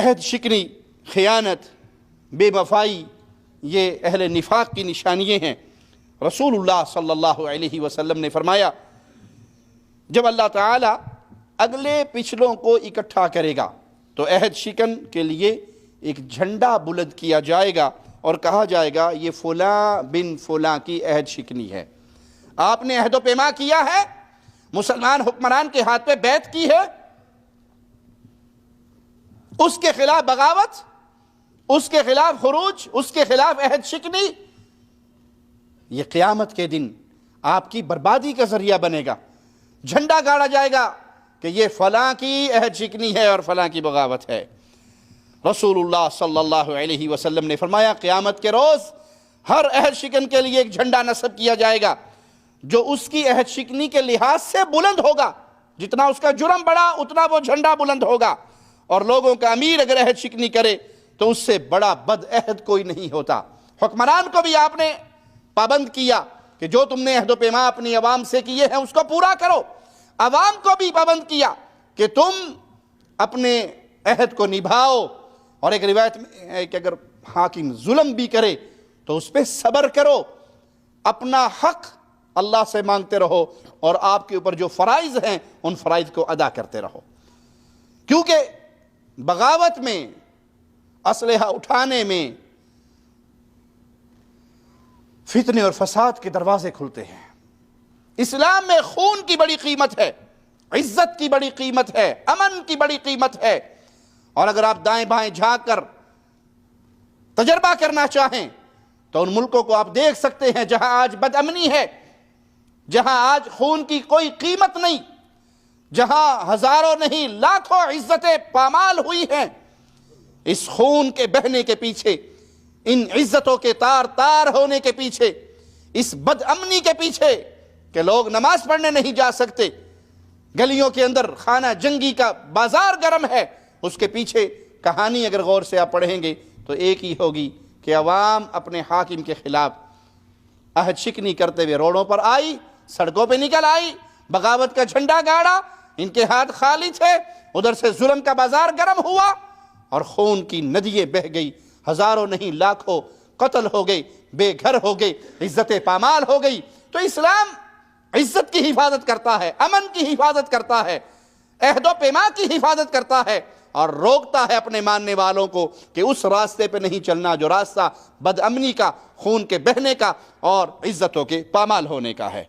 عہد شکنی، خیانت، بے وفائی، یہ اہل نفاق کی نشانیاں ہیں۔ رسول اللہ صلی اللہ علیہ وسلم نے فرمایا جب اللہ تعالیٰ اگلے پچھلوں کو اکٹھا کرے گا تو عہد شکن کے لیے ایک جھنڈا بلند کیا جائے گا اور کہا جائے گا یہ فلاں بن فلاں کی عہد شکنی ہے، آپ نے عہد و پیما کیا ہے، مسلمان حکمران کے ہاتھ پہ بیعت کی ہے، اس کے خلاف بغاوت، اس کے خلاف خروج، اس کے خلاف عہد شکنی، یہ قیامت کے دن آپ کی بربادی کا ذریعہ بنے گا۔ جھنڈا گاڑا جائے گا کہ یہ فلاں کی عہد شکنی ہے اور فلاں کی بغاوت ہے۔ رسول اللہ صلی اللہ علیہ وسلم نے فرمایا قیامت کے روز ہر عہد شکن کے لیے ایک جھنڈا نصب کیا جائے گا جو اس کی عہد شکنی کے لحاظ سے بلند ہوگا، جتنا اس کا جرم بڑا اتنا وہ جھنڈا بلند ہوگا، اور لوگوں کا امیر اگر عہد شکنی کرے تو اس سے بڑا بد عہد کوئی نہیں ہوتا۔ حکمران کو بھی آپ نے پابند کیا کہ جو تم نے عہد و پیما اپنی عوام سے کیے ہیں اس کو پورا کرو، عوام کو بھی پابند کیا کہ تم اپنے عہد کو نبھاؤ، اور ایک روایت میں ہے کہ اگر حاکم ظلم بھی کرے تو اس پہ صبر کرو، اپنا حق اللہ سے مانگتے رہو اور آپ کے اوپر جو فرائض ہیں ان فرائض کو ادا کرتے رہو، کیونکہ بغاوت میں، اسلحہ اٹھانے میں فتنے اور فساد کے دروازے کھلتے ہیں۔ اسلام میں خون کی بڑی قیمت ہے، عزت کی بڑی قیمت ہے، امن کی بڑی قیمت ہے، اور اگر آپ دائیں بائیں جھانک کر تجربہ کرنا چاہیں تو ان ملکوں کو آپ دیکھ سکتے ہیں جہاں آج بد امنی ہے، جہاں آج خون کی کوئی قیمت نہیں، جہاں ہزاروں نہیں لاکھوں عزتیں پامال ہوئی ہیں، اس خون کے بہنے کے پیچھے، ان عزتوں کے تار تار ہونے کے پیچھے، اس بد امنی کے پیچھے کہ لوگ نماز پڑھنے نہیں جا سکتے، گلیوں کے اندر خانہ جنگی کا بازار گرم ہے، اس کے پیچھے کہانی اگر غور سے آپ پڑھیں گے تو ایک ہی ہوگی کہ عوام اپنے حاکم کے خلاف عہد شکنی کرتے ہوئے روڈوں پر آئی، سڑکوں پہ نکل آئی، بغاوت کا جھنڈا گاڑا، ان کے ہاتھ خالی تھے، ادھر سے ظلم کا بازار گرم ہوا اور خون کی ندییں بہہ گئی، ہزاروں نہیں لاکھوں قتل ہو گئے، بے گھر ہو گئے، عزتیں پامال ہو گئی۔ تو اسلام عزت کی حفاظت کرتا ہے، امن کی حفاظت کرتا ہے، عہد و پیما کی حفاظت کرتا ہے، اور روکتا ہے اپنے ماننے والوں کو کہ اس راستے پہ نہیں چلنا جو راستہ بد امنی کا، خون کے بہنے کا اور عزتوں کے پامال ہونے کا ہے۔